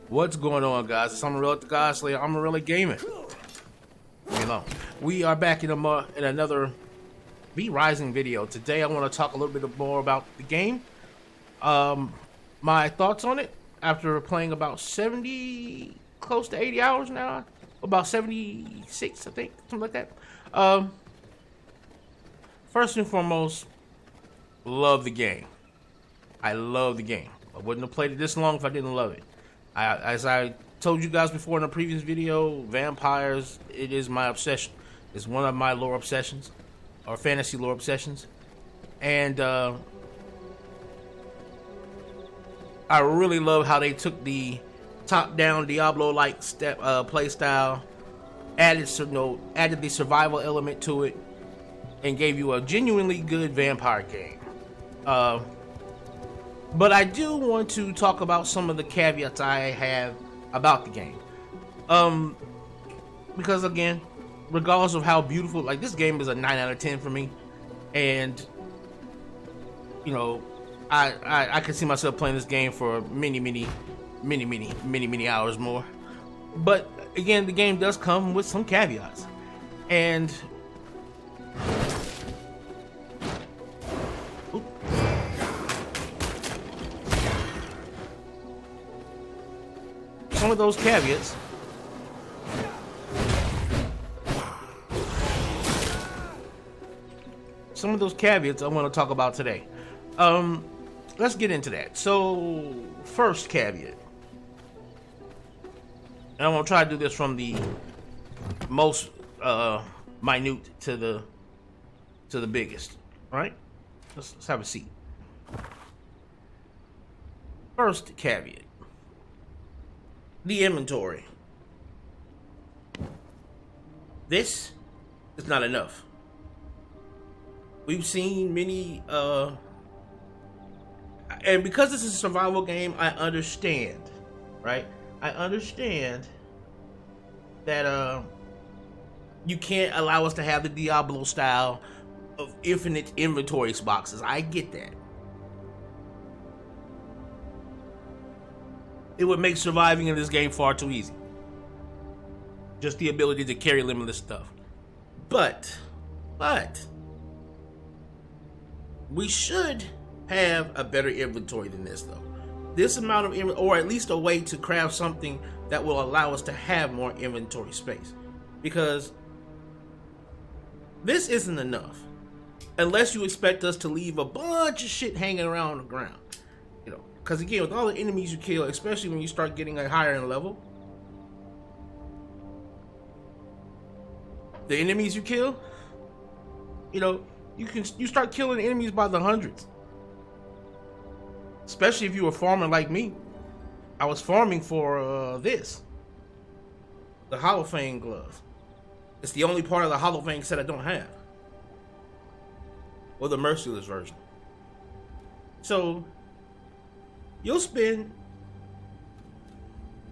What's going on, guys? It's Amon-Rellik the God Slayer. Amon-Rellik Gaming. We are back in another V Rising video. Today I want to talk a little bit more about the game. My thoughts on it after playing about 70, close to 80 hours now. About 76, I think, something like that. First and foremost, love the game. I love the game. I wouldn't have played it this long if I didn't love it. As I told you guys before in a previous video, vampires, it is my obsession. It's one of my lore obsessions, or fantasy lore obsessions. And I really love how they took the top-down Diablo-like play style, added the survival element to it, and gave you a genuinely good vampire game. But I do want to talk about some of the caveats I have about the game. Because again, regardless of how beautiful, like, this game is a 9 out of 10 for me. And, you know, I can see myself playing this game for many hours more. But again, the game does come with some caveats. And some of those caveats I want to talk about today. Let's get into that. So, first caveat, and I'm gonna try to do this from the most minute to the biggest. All right, let's have a seat. First caveat: the inventory. This is not enough. We've seen many, and because this is a survival game, I understand, right? I understand that you can't allow us to have the Diablo style of infinite inventory boxes. I get that. It would make surviving in this game far too easy. Just the ability to carry limitless stuff. But we should have a better inventory than this, though. This amount of inventory, or at least a way to craft something that will allow us to have more inventory space. Because this isn't enough. Unless you expect us to leave a bunch of shit hanging around on the ground. You know, because again, with all the enemies you kill, especially when you start getting a higher in level, the enemies you kill, you know, you start killing enemies by the hundreds. Especially if you were farming like me. I was farming for the Hollow Fang glove. It's the only part of the Hollow Fang set I don't have. Or the Merciless version. So you'll spend,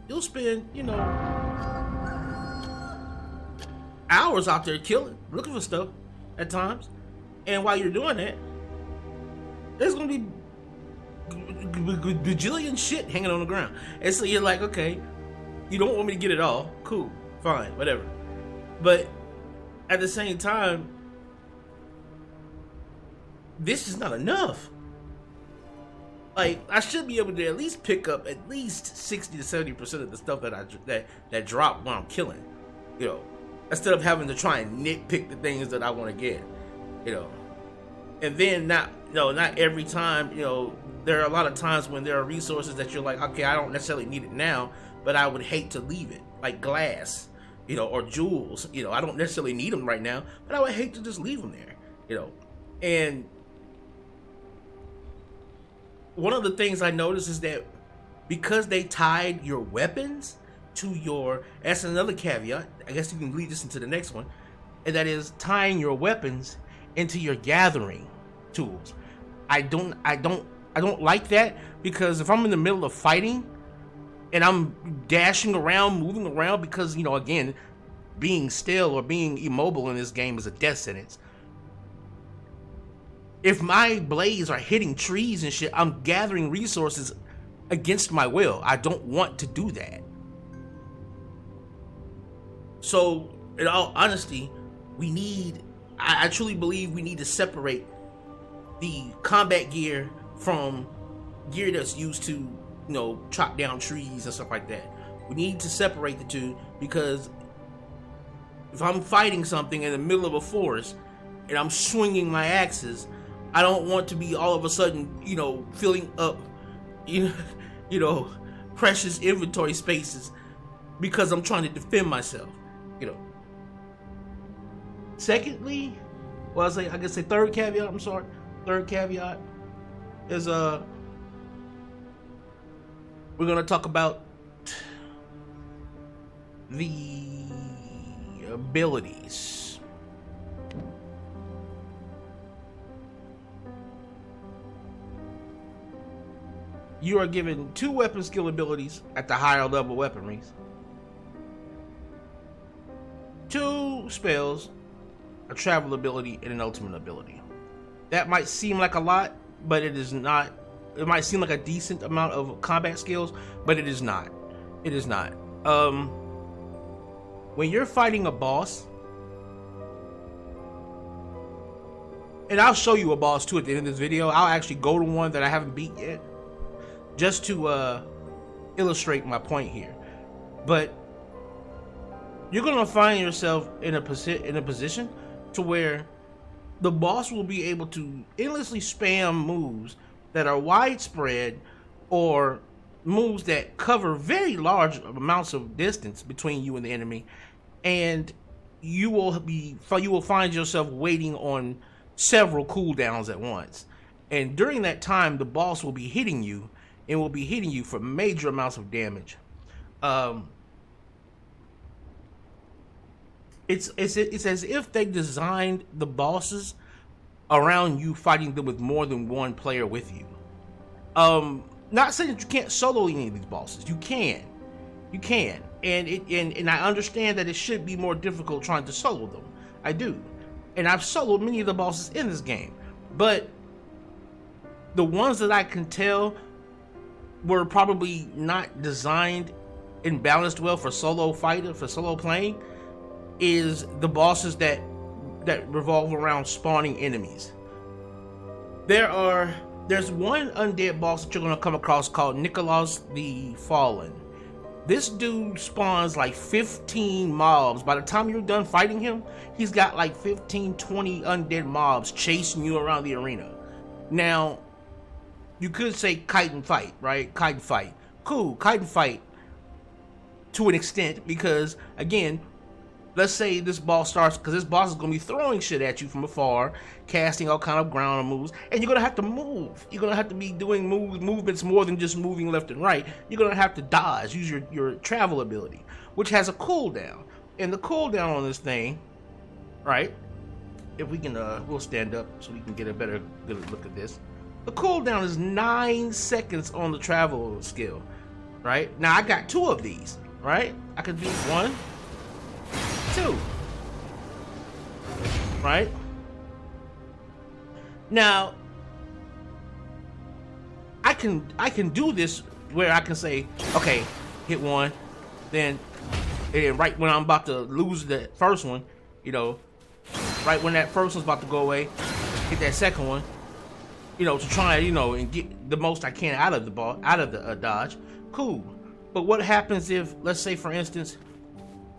you know, hours out there killing, looking for stuff at times. And while you're doing that, there's gonna be bajillion shit hanging on the ground. And so you're like, okay, you don't want me to get it all. Cool, fine, whatever. But at the same time, this is not enough. Like, I should be able to at least pick up at least 60 to 70% of the stuff that drop when I'm killing. You know, instead of having to try and nitpick the things that I want to get. You know, and then not every time, you know, there are a lot of times when there are resources that you're like, okay, I don't necessarily need it now, but I would hate to leave it, like glass, you know, or jewels. You know, I don't necessarily need them right now, but I would hate to just leave them there, you know. And one of the things I noticed is that because they tied your weapons to your, that's another caveat, I guess you can lead this into the next one, and that is tying your weapons into your gathering tools. I don't like that, because if I'm in the middle of fighting and I'm dashing around, moving around, because, you know, again, being still or being immobile in this game is a death sentence. If my blades are hitting trees and shit, I'm gathering resources against my will. I don't want to do that. So, in all honesty, I truly believe we need to separate the combat gear from gear that's used to, chop down trees and stuff like that. We need to separate the two, because if I'm fighting something in the middle of a forest and I'm swinging my axes, I don't want to be all of a sudden, filling up, precious inventory spaces because I'm trying to defend myself, Secondly, well, I guess third caveat, third caveat is we're gonna talk about the abilities. You are given 2 weapon skill abilities at the higher level weaponries, 2 spells, a travel ability, and an ultimate ability. That might seem like a lot, but it is not. It might seem like a decent amount of combat skills, but it is not. It is not. When you're fighting a boss, and I'll show you a boss too at the end of this video. I'll actually go to one that I haven't beat yet, just to illustrate my point here. But you're gonna find yourself in a position to where the boss will be able to endlessly spam moves that are widespread, or moves that cover very large amounts of distance between you and the enemy, and you will find yourself waiting on several cooldowns at once. And during that time, the boss will be hitting you, and will be hitting you for major amounts of damage. It's as if they designed the bosses around you fighting them with more than one player with you. Not saying that you can't solo any of these bosses. You can, and I understand that it should be more difficult trying to solo them. I do, and I've soloed many of the bosses in this game, but the ones that I can tell were probably not designed and balanced well for solo playing, is the bosses that revolve around spawning enemies. There's one undead boss that you're gonna come across called Nicholas the Fallen. This dude spawns like 15 mobs. By the time you're done fighting him, he's got like 15, 20 undead mobs chasing you around the arena. Now, you could say kite and fight, right? Kite and fight. Cool, kite and fight to an extent, because again, let's say this boss starts, because this boss is going to be throwing shit at you from afar, casting all kind of ground moves, and you're going to have to move. You're going to have to be doing movements more than just moving left and right. You're going to have to dodge, use your travel ability, which has a cooldown. And the cooldown on this thing, right, if we can, we'll stand up so we can get a good look at this. The cooldown is 9 seconds on the travel skill, right? Now, I got 2 of these, right? I could do 1, 2, right? Now, I can do this where I can say, okay, hit 1, then right when I'm about to lose the first one, right when that first one's about to go away, hit that second one, to try, and get the most I can out of the dodge. Cool. But what happens if, let's say for instance,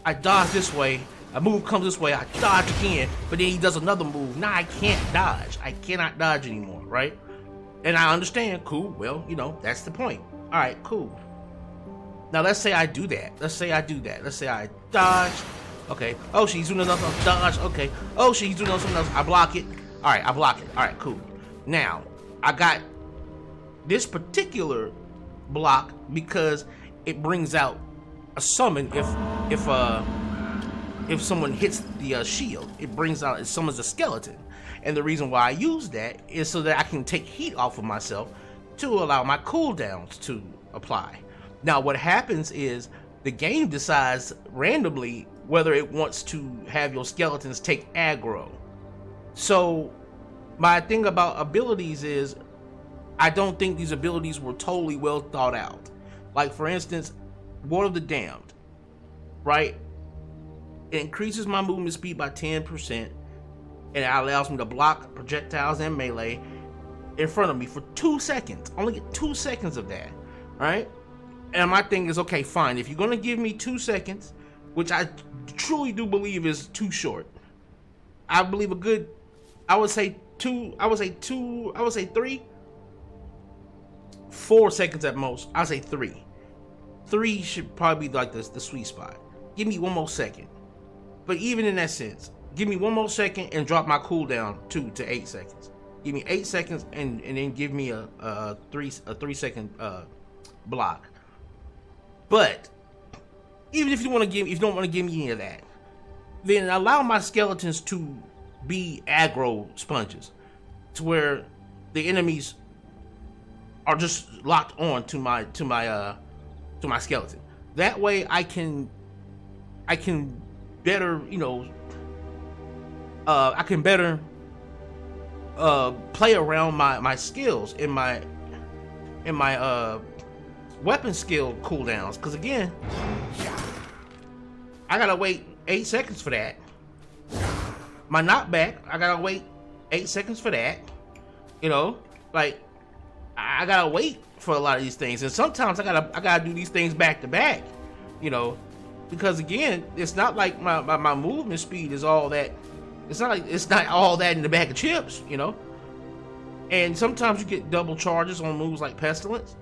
I dodge this way, a move comes this way, I dodge again, but then he does another move. Now I can't dodge. I cannot dodge anymore, right? And I understand, cool, well, that's the point. All right, cool. Now let's say I do that. Let's say I dodge. Okay. Oh, she's doing another dodge. Okay. Oh, she's doing something else. I block it. All right, I block it. All right, cool. Now, I got this particular block because it brings out a summon if someone hits the shield. It summons a skeleton. And the reason why I use that is so that I can take heat off of myself to allow my cooldowns to apply. Now, what happens is the game decides randomly whether it wants to have your skeletons take aggro. So my thing about abilities is I don't think these abilities were totally well thought out. Like, for instance, Ward of the Damned, right? It increases my movement speed by 10%, and it allows me to block projectiles and melee in front of me for 2 seconds. I only get 2 seconds of that, right? And my thing is, okay, fine. If you're gonna give me 2 seconds, which I truly do believe is too short, I believe a good, I would say 3, 4 seconds at most. I say 3. 3 should probably be like the sweet spot. Give me 1 more second. But even in that sense, give me 1 more second and drop my cooldown 2 to 8 seconds. Give me 8 seconds and then give me a 3 second block. But even if you don't want to give me any of that, then allow my skeletons to be aggro sponges, to where the enemies are just locked on to my skeleton. That way I can better, I can better play around my skills in my weapon skill cooldowns, because again, I gotta wait 8 seconds for that. My knockback, I gotta wait 8 seconds for that. Like, I gotta wait for a lot of these things, and sometimes I gotta do these things back to back, because again, it's not like my movement speed is all that. It's not all that in the bag of chips, And sometimes you get double charges on moves like Pestilence,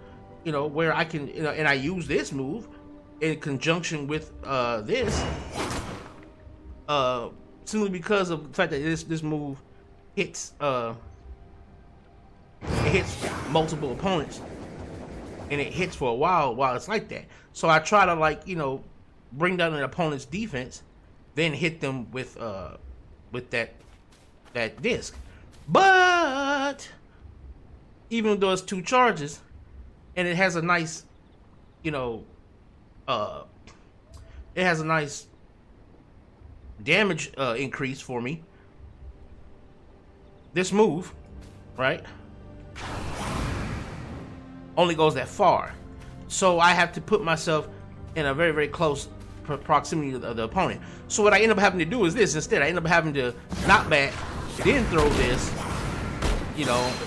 where I can, and I use this move in conjunction with this, simply because of the fact that this move hits multiple opponents, and it hits for a while it's like that. So I try to bring down an opponent's defense, then hit them with that disc. But even though it's 2 charges, and it has a nice, it has a nice damage increase for me. This move, right, only goes that far. So I have to put myself in a very, very close proximity of the opponent. So what I end up having to do is this instead. I end up having to knock back, then throw this,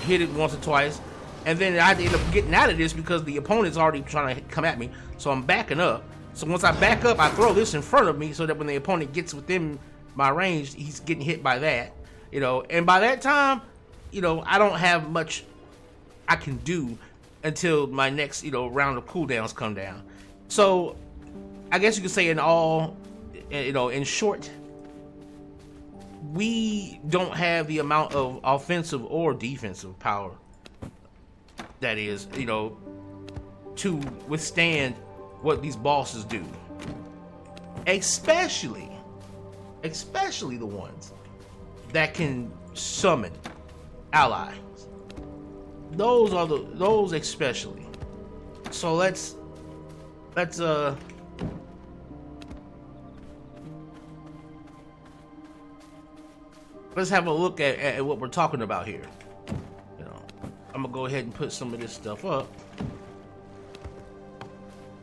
hit it once or twice, and then I end up getting out of this because the opponent's already trying to come at me. So I'm backing up. So once I back up, I throw this in front of me so that when the opponent gets within my range, he's getting hit by that, And by that time, I don't have much I can do until my next, round of cooldowns come down. So I guess you could say in short, we don't have the amount of offensive or defensive power that is, to withstand what these bosses do. Especially the ones that can summon allies. Those especially. So let's have a look at what we're talking about here. I'm gonna go ahead and put some of this stuff up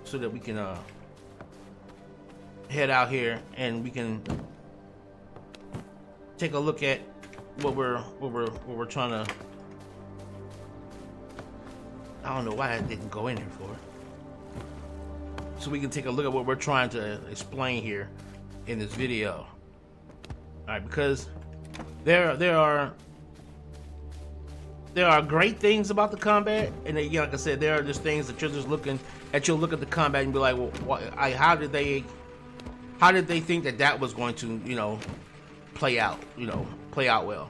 so that we can head out here and we can take a look at what we're trying to. I don't know why I didn't go in here for. So we can take a look at what we're trying to explain here in this video. All right, because there are great things about the combat, and again, like I said, there are just things that you'll look at the combat and be like, well, how did they think that was going to, play out well?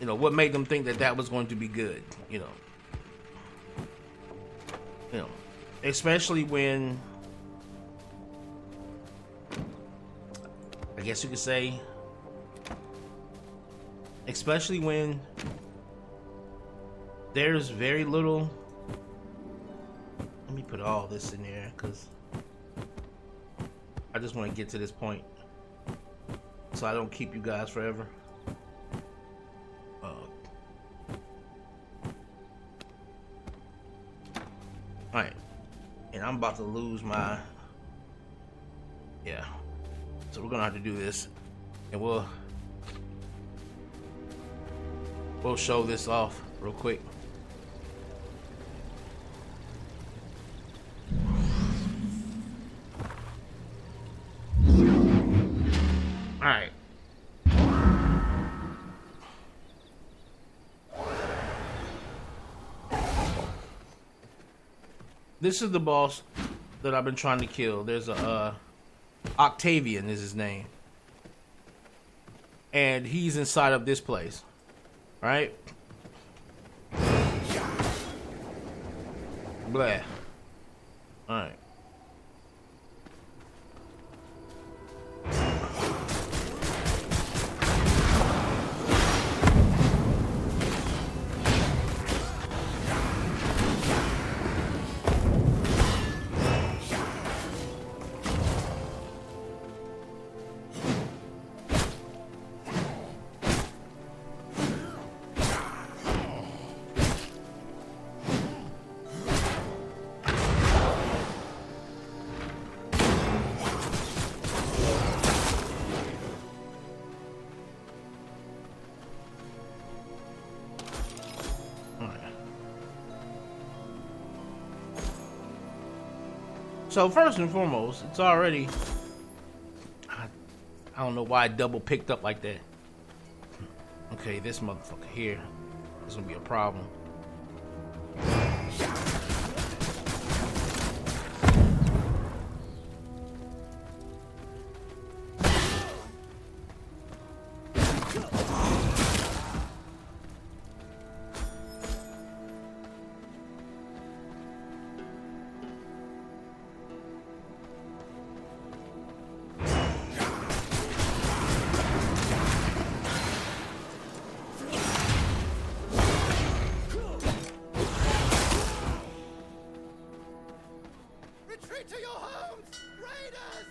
What made them think that was going to be good? Especially when, I guess you could say, especially when there's very little. Let me put all this in there because I just want to get to this point so I don't keep you guys forever. I'm about to lose my... Yeah. So we're gonna have to do this. And we'll show this off real quick. Alright. This is the boss that I've been trying to kill. There's a Octavian is his name. And he's inside of this place. Right? Blah. Alright. So first and foremost, it's already... I don't know why I double picked up like that. Okay, this motherfucker here is gonna be a problem. To your homes, raiders!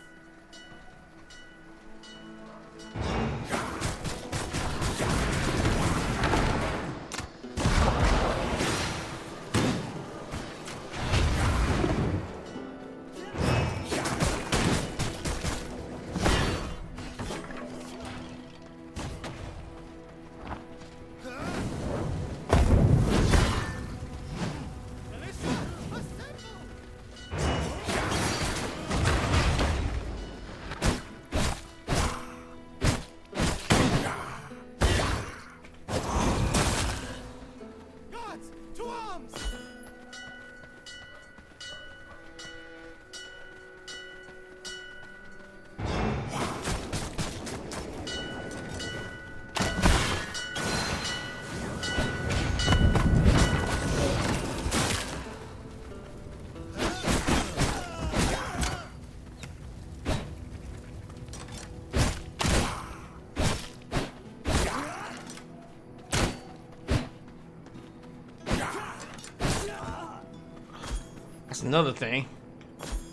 That's another thing.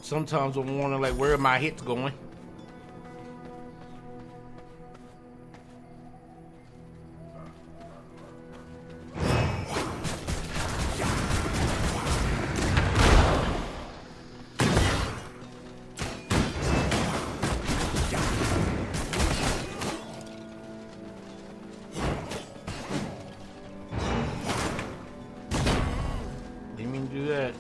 Sometimes I'm wondering, like, where are my hits going? Didn't mean to do that.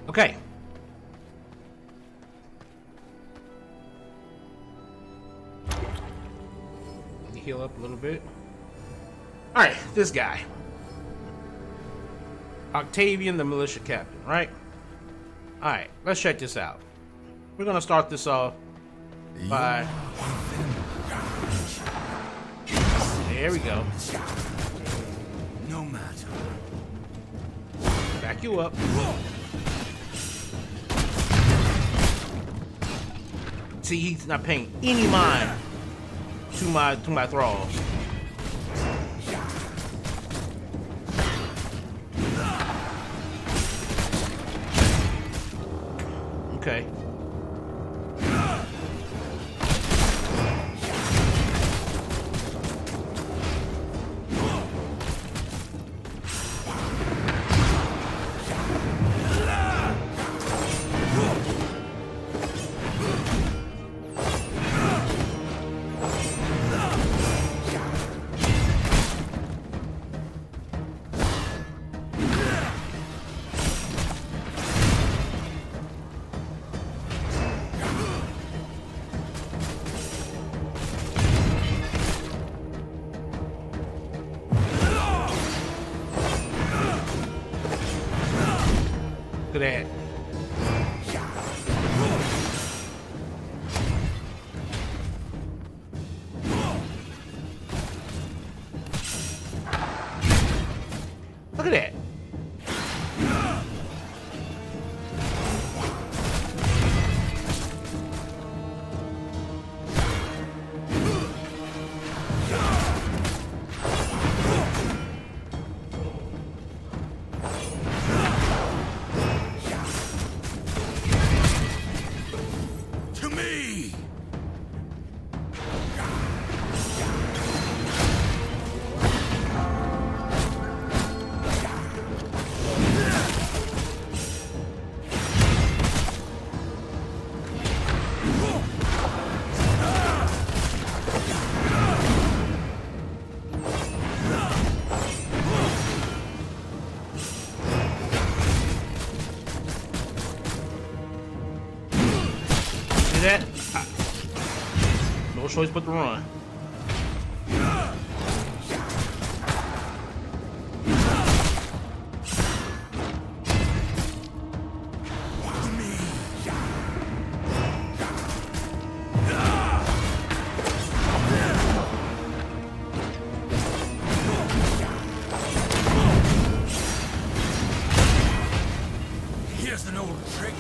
Okay. Heal up a little bit. Alright, this guy. Octavian, the militia captain, right? Alright, let's check this out. We're gonna start this off by... There we go. No matter. Back you up. See, he's not paying any mind to my thralls. Okay. Look at that. Look at that. To me! See that? No choice but to run. Here's an old trick.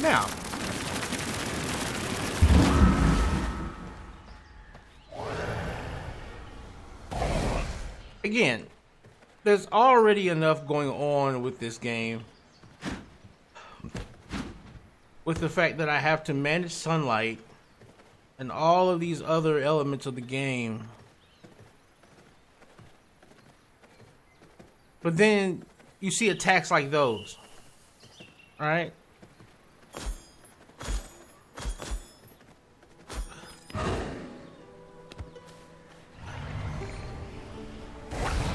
Now, again, there's already enough going on with this game, with the fact that I have to manage sunlight and all of these other elements of the game. But then you see attacks like those, right?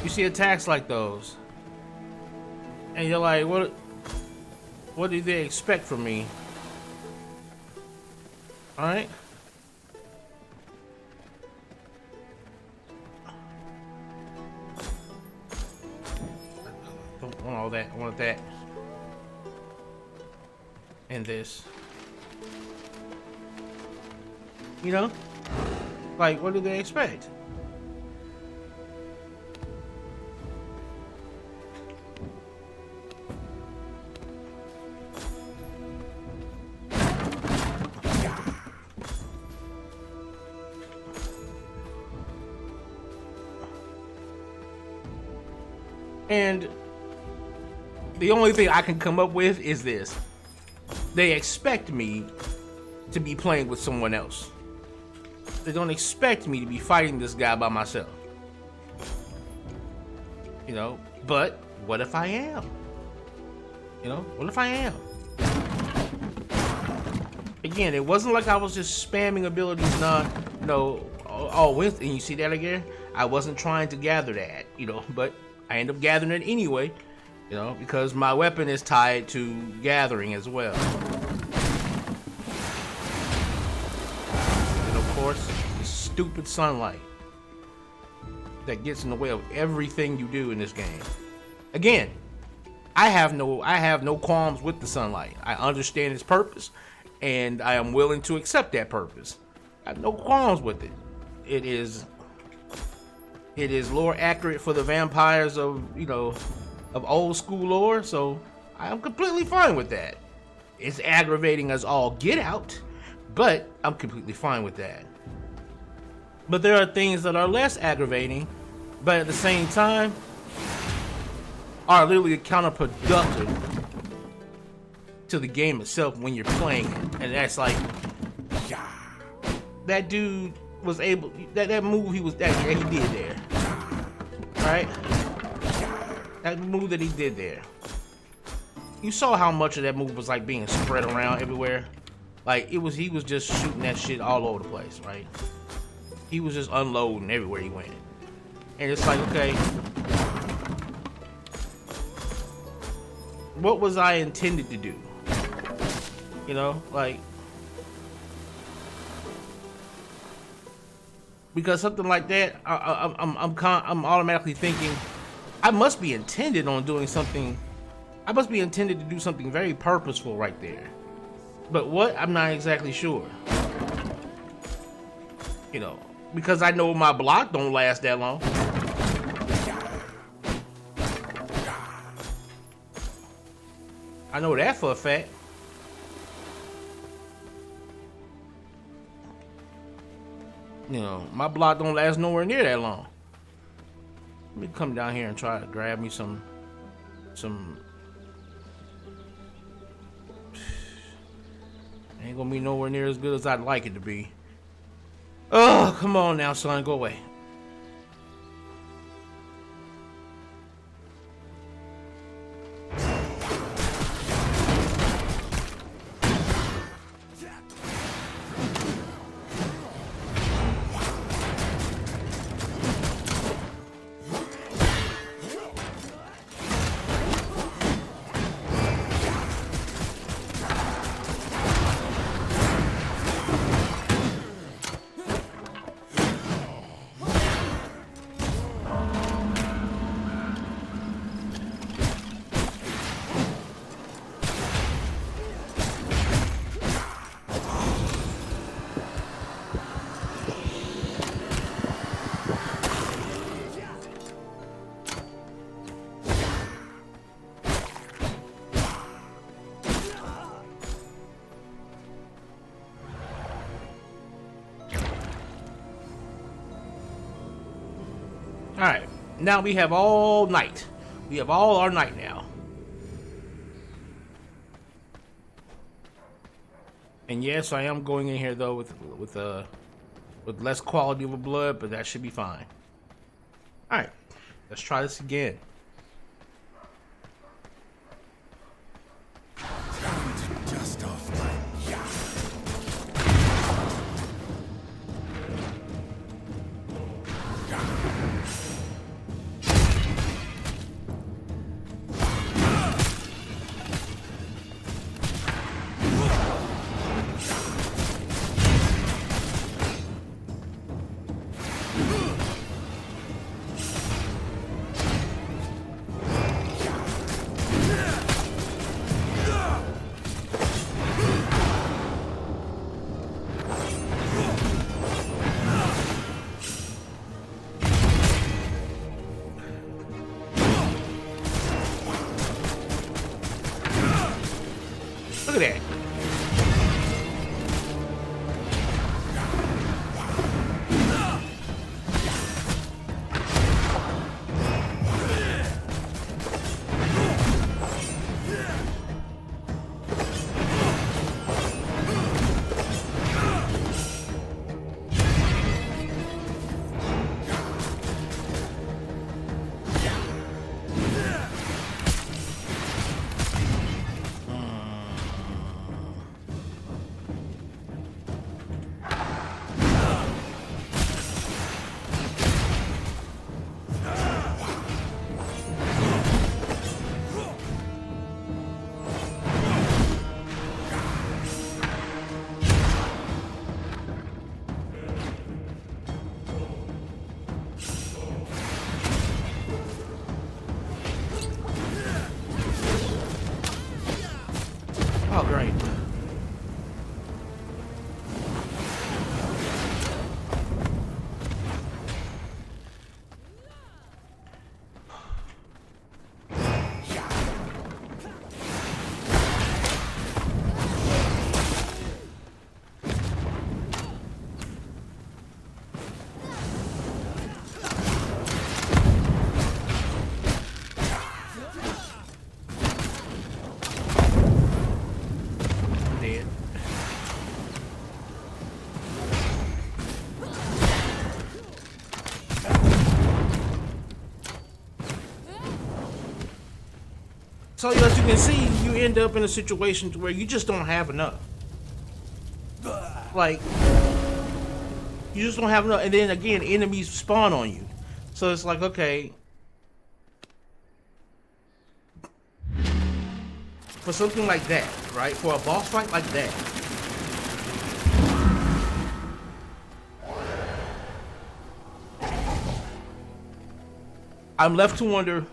You see attacks like those, and you're like, what do they expect from me? All right. Don't want all that. I want that. And this. You know? Like, what do they expect? And the only thing I can come up with is this. They expect me to be playing with someone else. They don't expect me to be fighting this guy by myself. You know, but what if I am? You know, what if I am? Again, it wasn't like I was just spamming abilities, and you see that again? I wasn't trying to gather that, you know, but I end up gathering it anyway, you know, because my weapon is tied to gathering as well. And of course, stupid sunlight that gets in the way of everything you do in this game. Again, I have no qualms with the sunlight. I understand its purpose, and I am willing to accept that purpose. I have no qualms with it. It is lore accurate for the vampires of old school lore, so I am completely fine with that. It's aggravating as all get out, but I'm completely fine with that. But there are things that are less aggravating, but at the same time are literally counterproductive to the game itself when you're playing it. And that's like, that dude was able, that move he did there, right? That move that he did there. You saw how much of that move was like being spread around everywhere. Like he was just shooting that shit all over the place, right? He was just unloading everywhere he went. And it's like, okay, what was I intended to do? You know, like, because something like that, I'm automatically thinking I must be intended on doing something. I must be intended to do something very purposeful right there. But what? I'm not exactly sure. You know, because I know my block don't last that long. I know that for a fact. You know, my block don't last nowhere near that long. Let me come down here and try to grab me some ain't gonna be nowhere near as good as I'd like it to be. Oh, come on now, son, go away. Alright, now we have all night. We have all our night now. And yes, I am going in here though with less quality of a blood, but that should be fine. Alright, let's try this again. Just off my So as you can see, you end up in a situation where you just don't have enough. Like, you just don't have enough, and then again, enemies spawn on you. So it's like, okay, for something like that, right? For a boss fight like that, I'm left to wonder,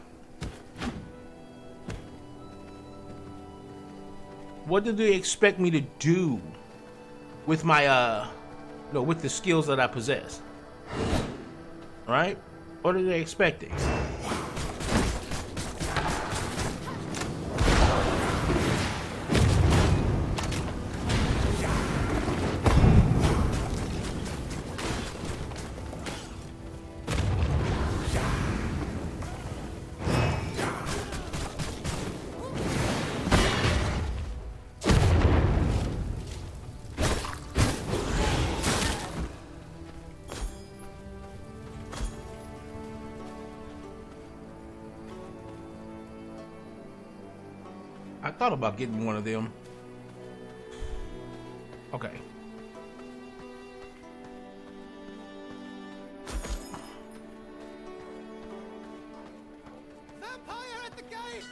what do they expect me to do with my, with the skills that I possess? Right? What are they expecting? I thought about getting one of them. Okay. Vampire at the gates!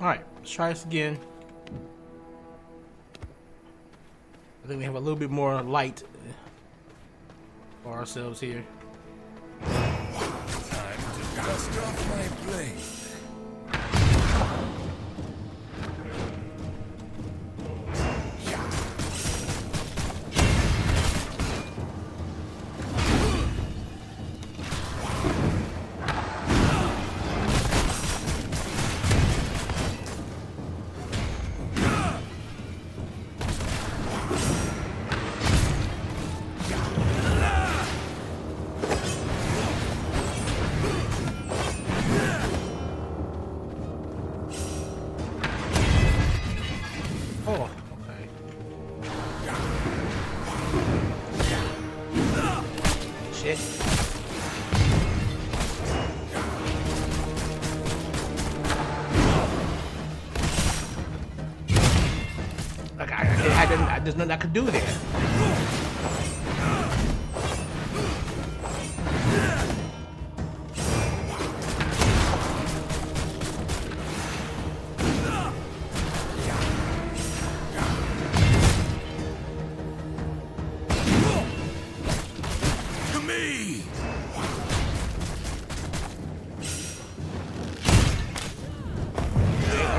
Alright, let's try this again. I think we have a little bit more light for ourselves here. Time to dust off my blade. there's nothing I can do there.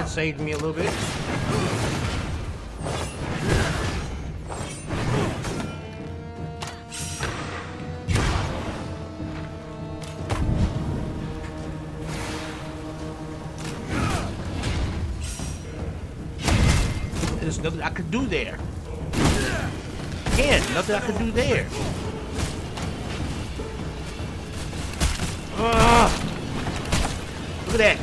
Saved me a little bit. There's nothing I could do there. Again, nothing I could do there. Look at that.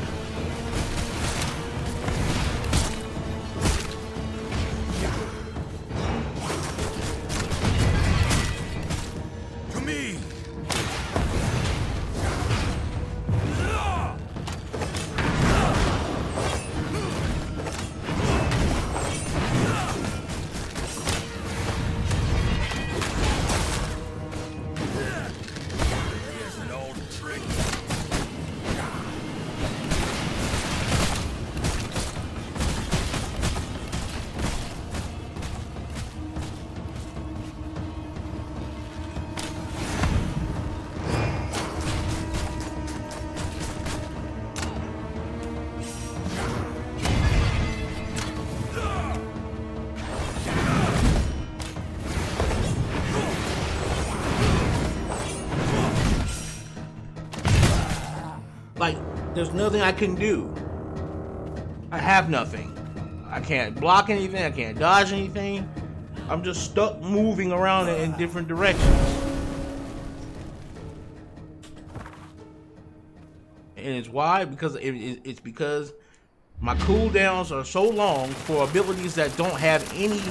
Like, there's nothing I can do. I have nothing. I can't block anything. I can't dodge anything. I'm just stuck moving around in different directions. And it's why? Because it's because my cooldowns are so long for abilities that don't have any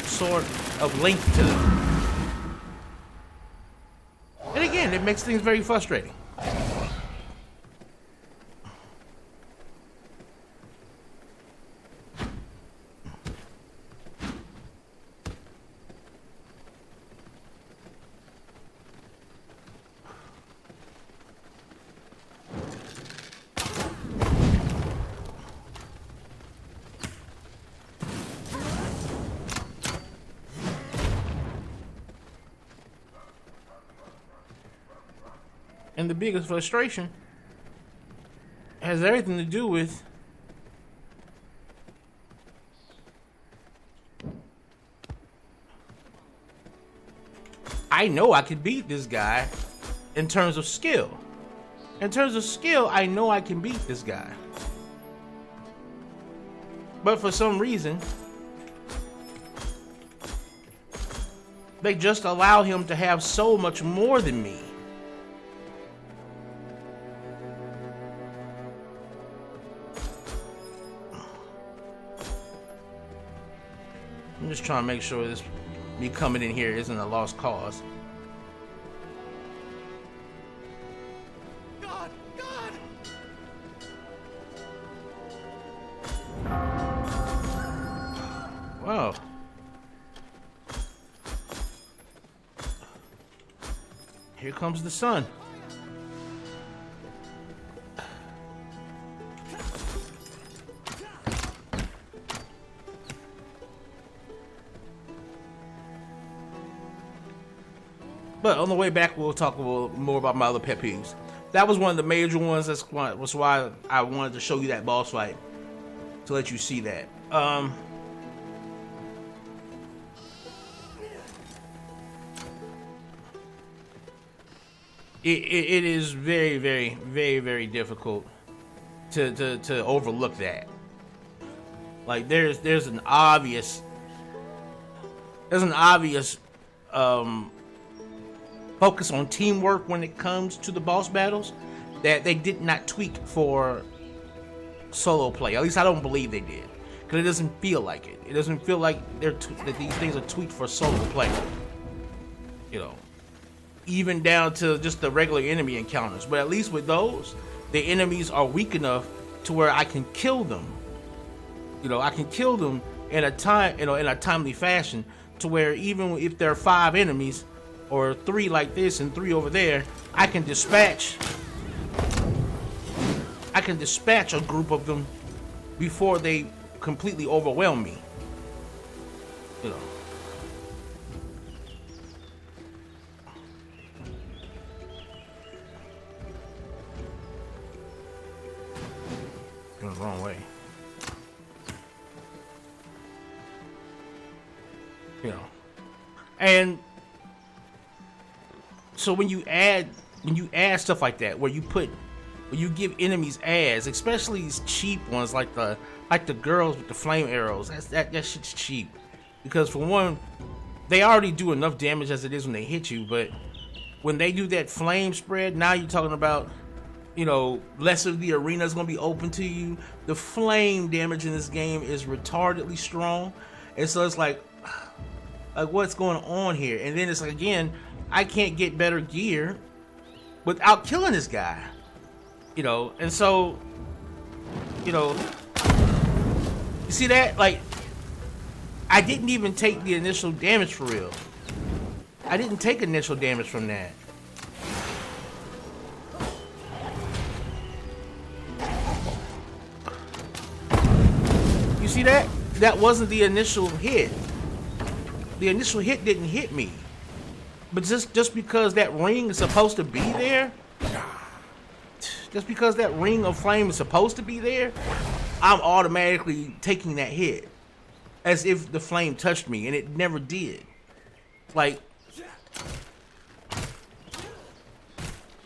sort of length to them. And again, it makes things very frustrating. And the biggest frustration has everything to do with I know I could beat this guy in terms of skill. In terms of skill, I know I can beat this guy. But for some reason, they just allow him to have so much more than me. I'm just trying to make sure this me coming in here isn't a lost cause. God, God! Wow. Here comes the sun. But on the way back, we'll talk a little more about my other pet peeves. That was one of the major ones. That's why I wanted to show you that boss fight, to let you see that. It is very, very, very, very difficult to overlook that. Like there's an obvious focus on teamwork when it comes to the boss battles that they did not tweak for solo play. At least I don't believe they did, because it doesn't feel like it. It doesn't feel like that these things are tweaked for solo play. You know, even down to just the regular enemy encounters. But at least with those, the enemies are weak enough to where I can kill them. You know, I can kill them in a timely fashion, to where even if there are 5 enemies, or 3 like this and 3 over there, I can dispatch a group of them before they completely overwhelm me. You know. Going the wrong way. You know. And so when you add stuff like that, where you give enemies ads, especially these cheap ones like the girls with the flame arrows, that shit's cheap. Because for one, they already do enough damage as it is when they hit you, but when they do that flame spread, now you're talking about, you know, less of the arena is going to be open to you. The flame damage in this game is retardedly strong, and so it's like what's going on here? And then it's like, again, I can't get better gear without killing this guy, you know. And so, you know, you see that? Like, I didn't even take the initial damage for real. I didn't take initial damage from that. You see that? That wasn't the initial hit. The initial hit didn't hit me. But just because that ring is supposed to be there, just because that ring of flame is supposed to be there, I'm automatically taking that hit as if the flame touched me, and it never did. Like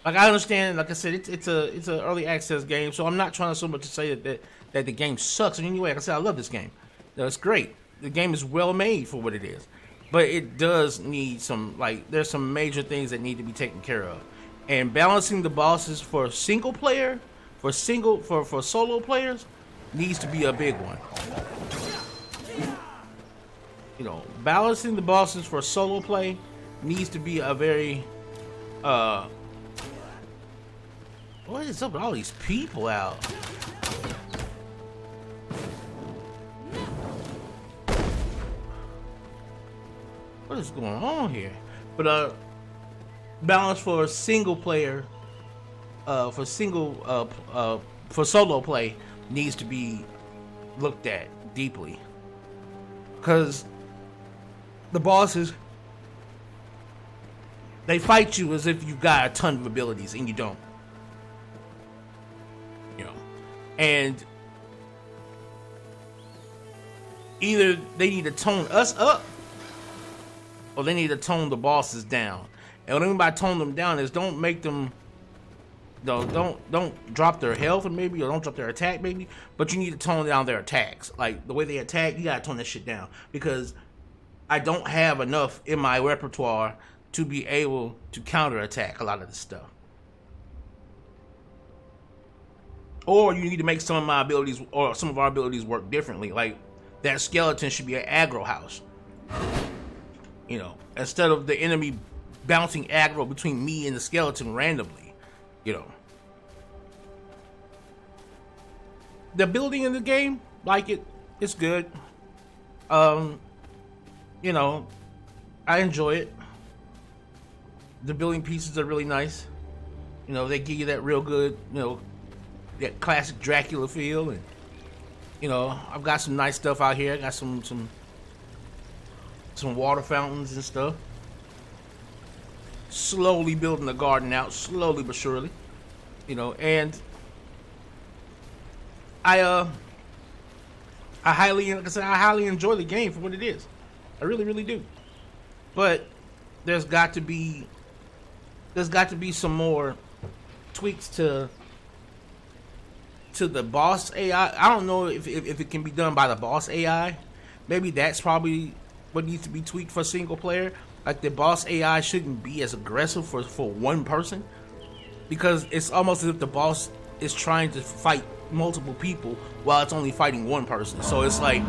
I understand, like I said, it's an early access game, so I'm not trying so much to say that the game sucks in any way. Like I said, I love this game. No, it's great. The game is well made for what it is. But it does need some, like, there's some major things that need to be taken care of. And balancing the bosses for single player, for solo players, needs to be a big one. You know, balancing the bosses for solo play needs to be a very, what is up with all these people out? What is going on here? But balance for single player, for solo play needs to be looked at deeply, because the bosses, they fight you as if you've got a ton of abilities and you don't. You know, and either they need to tone us up, or they need to tone the bosses down. And what I mean by tone them down is don't make them, don't drop their health, or maybe, or don't drop their attack, maybe. But you need to tone down their attacks. Like the way they attack, you gotta tone that shit down, because I don't have enough in my repertoire to be able to counterattack a lot of this stuff. Or you need to make some of my abilities, or some of our abilities, work differently. Like that skeleton should be an aggro house. You know, instead of the enemy bouncing aggro between me and the skeleton randomly, you know. The building in the game, like it's good. You know, I enjoy it. The building pieces are really nice. You know, they give you that real good, you know, that classic Dracula feel. And, you know, I've got some nice stuff out here. I got some water fountains and stuff. Slowly building the garden out, slowly but surely. You know, and I highly enjoy the game for what it is. I really, really do. But there's got to be some more tweaks to the boss AI. I don't know if it can be done by the boss AI. Maybe that's probably what needs to be tweaked for single player. Like the boss AI shouldn't be as aggressive for one person, because it's almost as if the boss is trying to fight multiple people while it's only fighting one person. So it's like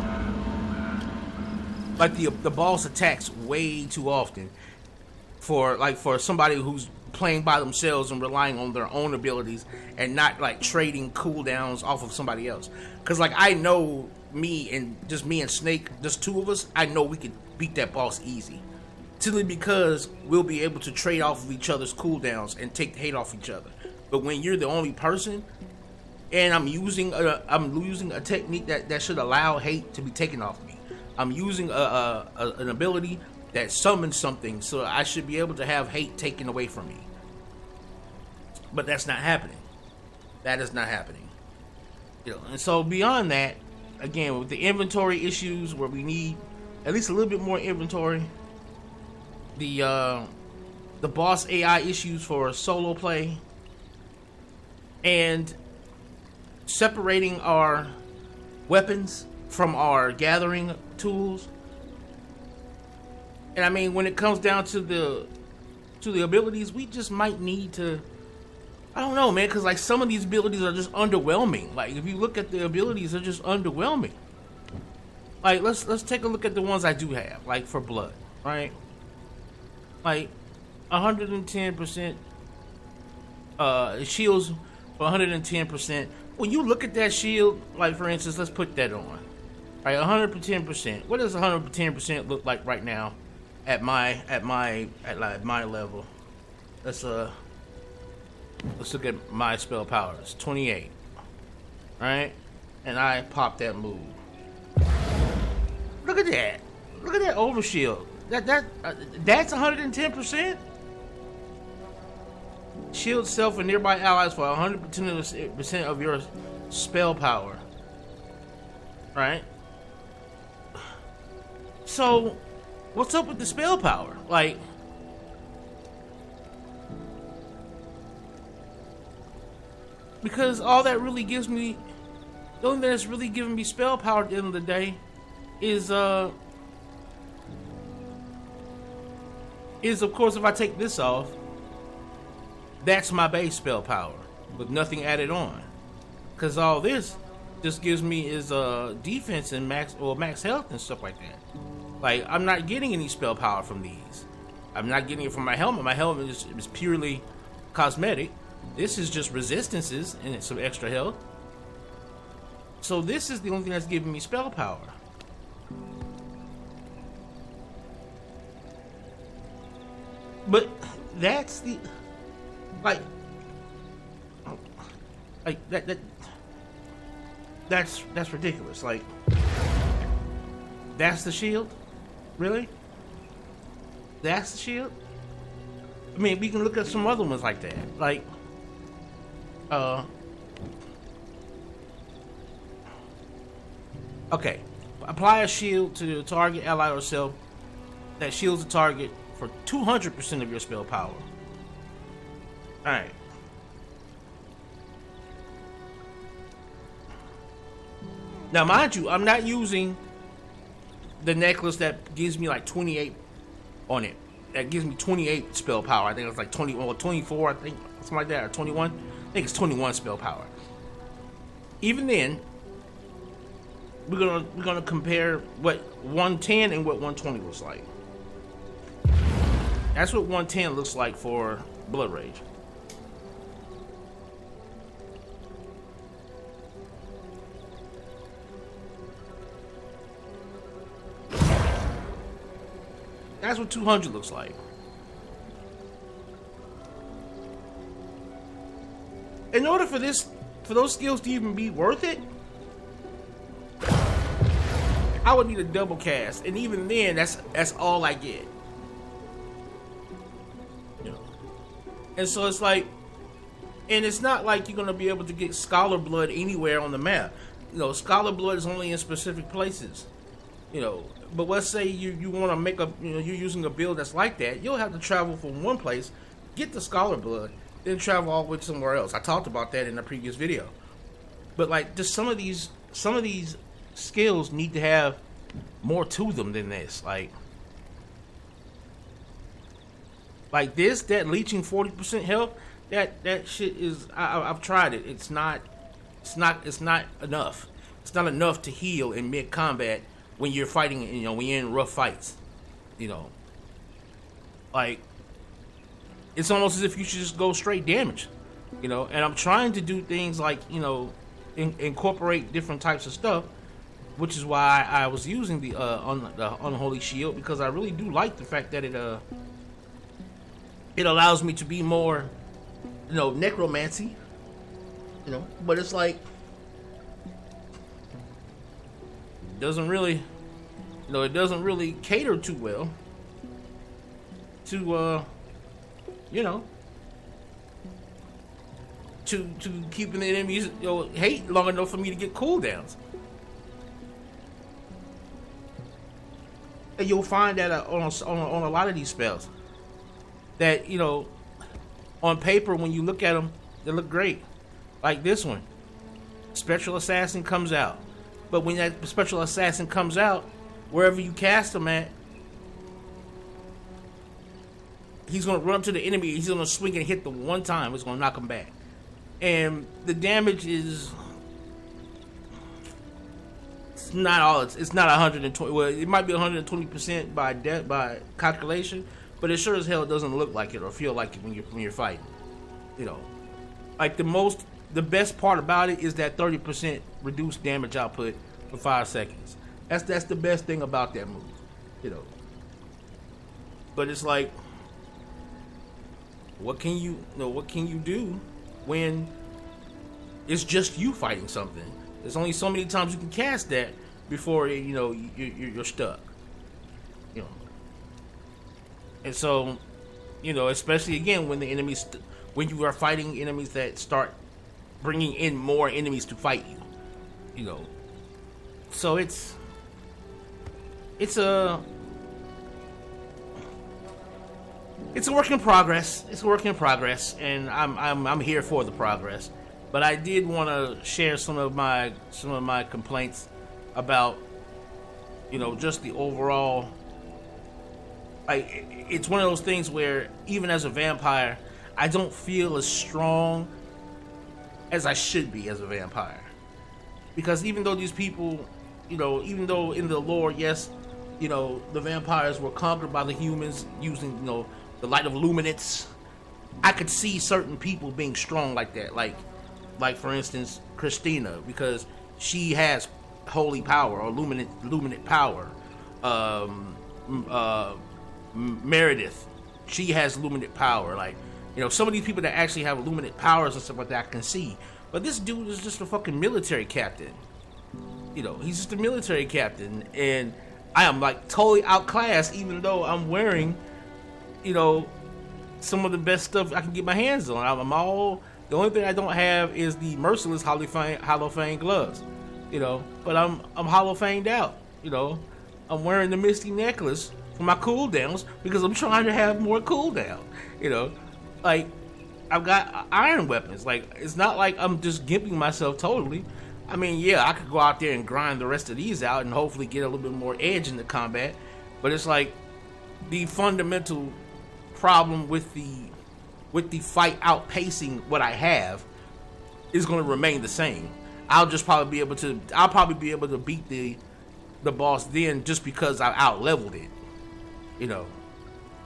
the boss attacks way too often for somebody who's playing by themselves and relying on their own abilities and not like trading cooldowns off of somebody else. Because like I know me and Snake, just two of us, I know we can beat that boss easy. Simply because we'll be able to trade off of each other's cooldowns and take the hate off each other. But when you're the only person, and I'm using a technique that should allow hate to be taken off me. I'm using an ability that summons something, so I should be able to have hate taken away from me. But that's not happening. That is not happening. And so beyond that, again, with the inventory issues where we need at least a little bit more inventory, the boss AI issues for solo play, and separating our weapons from our gathering tools. And I mean, when it comes down to the abilities, we just might need to, I don't know, man, because like some of these abilities are just underwhelming. Like if you look at the abilities, they're just underwhelming. Like let's take a look at the ones I do have, like for blood, right? Like 110% shields for 110%. When you look at that shield, like for instance, let's put that on. Right, 110%. What does 110% look like right now at my level? Let's look at my spell power. It's 28. Right? And I pop that move. Look at that. Look at that overshield. That's 110%. Shield self and nearby allies for 100% of your spell power. Right? So, what's up with the spell power? Like, because all that really gives me, the only thing that's really giving me spell power at the end of the day is of course if I take this off, that's my base spell power with nothing added on. Cause all this just gives me is defense and max health and stuff like that. Like I'm not getting any spell power from these. I'm not getting it from my helmet. My helmet is purely cosmetic. This is just resistances and some extra health. So this is the only thing that's giving me spell power. But that's the like that's ridiculous. Like that's the shield? Really? That's the shield? I mean, we can look at some other ones like that. Like okay. Apply a shield to the target, ally, or self that shields the target for 200% of your spell power. Alright. Now, mind you, I'm not using the necklace that gives me like 28 on it. That gives me 28 spell power. I think it's like 20 or 24, I think, something like that, or 21. I think it's 21 spell power. Even then, we're gonna compare what 110 and what 120 looks like. That's what 110 looks like for Blood Rage. That's what 200 looks like. In order for those skills to even be worth it, I would need a double cast, and even then, that's all I get. You know, and so it's like, and it's not like you're gonna be able to get Scholar Blood anywhere on the map. You know, Scholar Blood is only in specific places. You know, but let's say you want to make you're using a build that's like that, you'll have to travel from one place, get the Scholar Blood, then travel all the way to somewhere else. I talked about that in a previous video. But like, just some of these skills need to have more to them than this. Like this, that leeching 40% health, that shit is. I've tried it. It's not enough. It's not enough to heal in mid combat when you're fighting. You know, when you're in rough fights. You know, like it's almost as if you should just go straight damage, you know. And I'm trying to do things like, you know, incorporate different types of stuff, which is why I was using the unholy shield, because I really do like the fact that it allows me to be more, you know, necromancy, you know. But it's like doesn't really, you know, it doesn't really cater too well to you know, to keeping the enemies, you know, hate long enough for me to get cooldowns. And you'll find that on a lot of these spells that, you know, on paper when you look at them, they look great. Like this one, Spectral Assassin comes out. But when that Spectral Assassin comes out, wherever you cast him at, he's going to run up to the enemy. He's going to swing and hit them one time. It's going to knock him back. And the damage is... It's not all. It's not 120. Well, it might be 120% by calculation, but it sure as hell doesn't look like it or feel like it when you're fighting. You know, like the best part about it is that 30% reduced damage output for 5 seconds. That's the best thing about that move, you know. But it's like, what can you do when it's just you fighting something? There's only so many times you can cast that before, you know, you're stuck, you know. And so, you know, especially again when the enemies, when you are fighting enemies that start bringing in more enemies to fight you, you know. So it's a work in progress. It's a work in progress, and I'm here for the progress. But I did want to share some of my complaints about, you know, just the overall. Like, it's one of those things where even as a vampire, I don't feel as strong as I should be as a vampire. Because even though these people, you know, even though in the lore, yes, you know, the vampires were conquered by the humans using, you know, the light of luminance, I could see certain people being strong like that. Like for instance, Christina, because she has holy power or luminate power. Meredith, she has luminate power. Like, you know, some of these people that actually have luminate powers and stuff like that I can see. But this dude is just a fucking military captain. You know, he's just a military captain, and I am like totally outclassed, even though I'm wearing, you know, some of the best stuff I can get my hands on. I'm all. The only thing I don't have is the merciless Hollow Fang gloves, you know. But I'm Hollow Fanged out, you know. I'm wearing the Misty necklace for my cooldowns because I'm trying to have more cooldown, you know. Like, I've got iron weapons. Like, it's not like I'm just gimping myself totally. I mean, yeah, I could go out there and grind the rest of these out and hopefully get a little bit more edge in the combat. But it's like the fundamental problem with the fight outpacing what I have is going to remain the same. I'll probably be able to beat the boss then just because I out-leveled it, you know.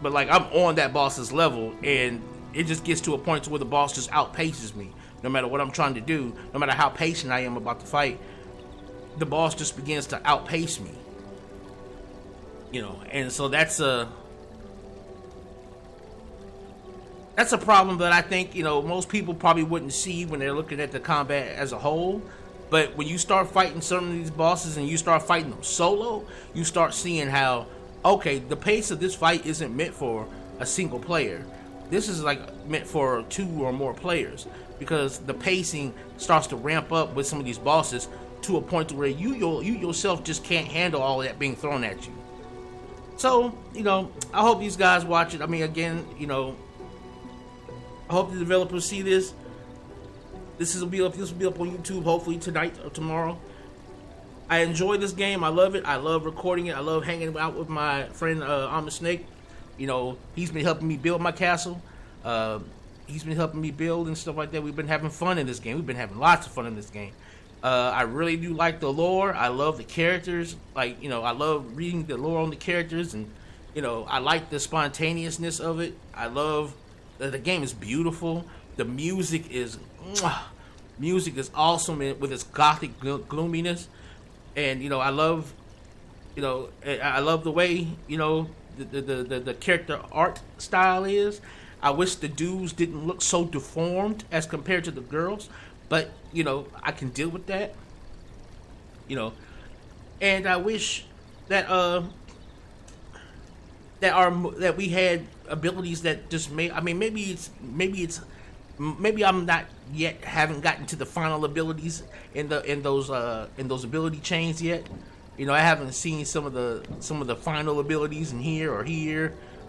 But like, I'm on that boss's level, and it just gets to a point to where the boss just outpaces me. No matter what I'm trying to do, no matter how patient I am about the fight, the boss just begins to outpace me, you know. And so that's a problem that I think, you know, most people probably wouldn't see when they're looking at the combat as a whole. But when you start fighting some of these bosses and you start fighting them solo, you start seeing how, okay, the pace of this fight isn't meant for a single player. This is like meant for 2 or more players, because the pacing starts to ramp up with some of these bosses to a point where you yourself just can't handle all of that being thrown at you. So, you know, I hope these guys watch it. I mean, again, you know, I hope the developers see this. This will be up on YouTube hopefully tonight or tomorrow. I enjoy this game. I love it. I love recording it. I love hanging out with my friend Amon-Rellik. You know, he's been helping me build my castle. He's been helping me build and stuff like that. We've been having fun in this game. We've been having lots of fun in this game. I really do like the lore. I love the characters. Like, you know, I love reading the lore on the characters, and, you know, I like the spontaneousness of it. I love The game is beautiful. The music is awesome with its gothic gloominess, and I love I love the way the character art style is. I wish the dudes didn't look so deformed as compared to the girls, but I can deal with that. And I wish that that we had abilities that just made. I mean, maybe I'm not yet haven't gotten to the final abilities in those ability chains yet. I haven't seen some of the final abilities in here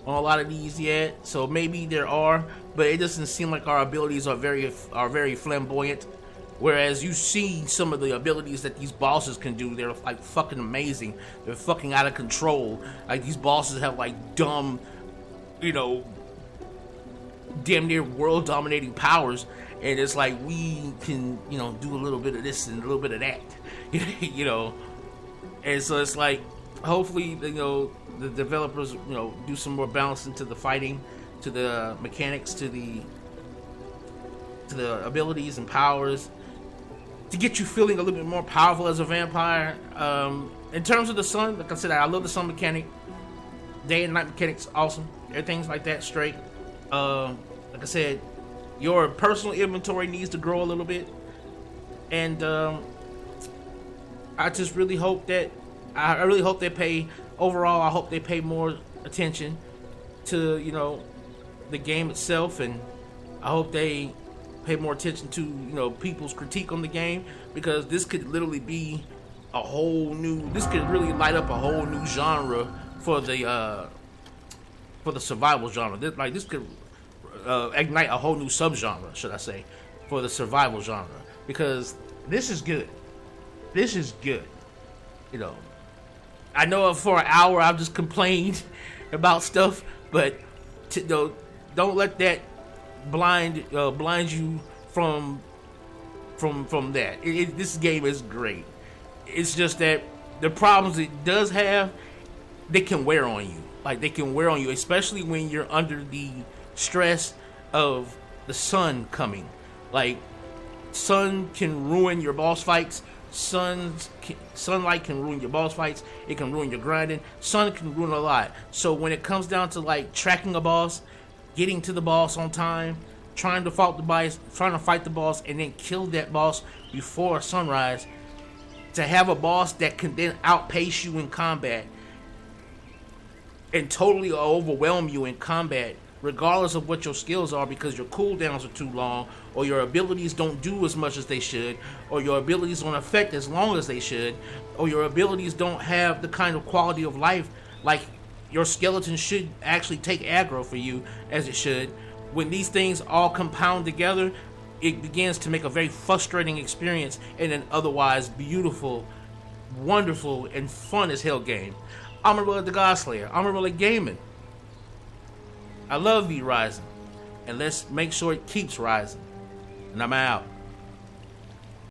on a lot of these yet. So maybe there are, but it doesn't seem like our abilities are very flamboyant. Whereas you see some of the abilities that these bosses can do, they're like fucking amazing. They're fucking out of control. Like these bosses have like dumb, damn near world dominating powers, and it's like we can do a little bit of this and a little bit of that, and so it's like hopefully the developers do some more balance into the fighting, to the mechanics, to the abilities and powers, to get you feeling a little bit more powerful as a vampire. In terms of the sun, like I said, I love the sun mechanic. Day and night mechanics awesome. Everything's like that straight. Like I said, your personal inventory needs to grow a little bit, and I just really hope that I hope they pay more attention to the game itself, and I hope they pay more attention to people's critique on the game, because this could literally be this could really light up a whole new genre for the survival genre. This could ignite a whole new subgenre, should I say, for the survival genre, because this is good. This is good. I know for an hour I've just complained about stuff, but don't let that blind you from that. This game is great. It's just that the problems it does have, they can wear on you. Like, they can wear on you, especially when you're under the stress of the sun coming. Like, sun can ruin your boss fights. Sunlight can ruin your boss fights. It can ruin your grinding. Sun can ruin a lot. So when it comes down to like tracking a boss, getting to the boss on time, trying to fight the boss, and then kill that boss before sunrise, to have a boss that can then outpace you in combat and totally overwhelm you in combat, regardless of what your skills are, because your cooldowns are too long, or your abilities don't do as much as they should, or your abilities don't affect as long as they should, or your abilities don't have the kind of quality of life like your skeleton should actually take aggro for you as it should. When these things all compound together, it begins to make a very frustrating experience in an otherwise beautiful, wonderful, and fun as hell game. Amon-Rellik the Godslayer, Amon-Rellik Gaming. I love V Rising, and let's make sure it keeps rising. And I'm out.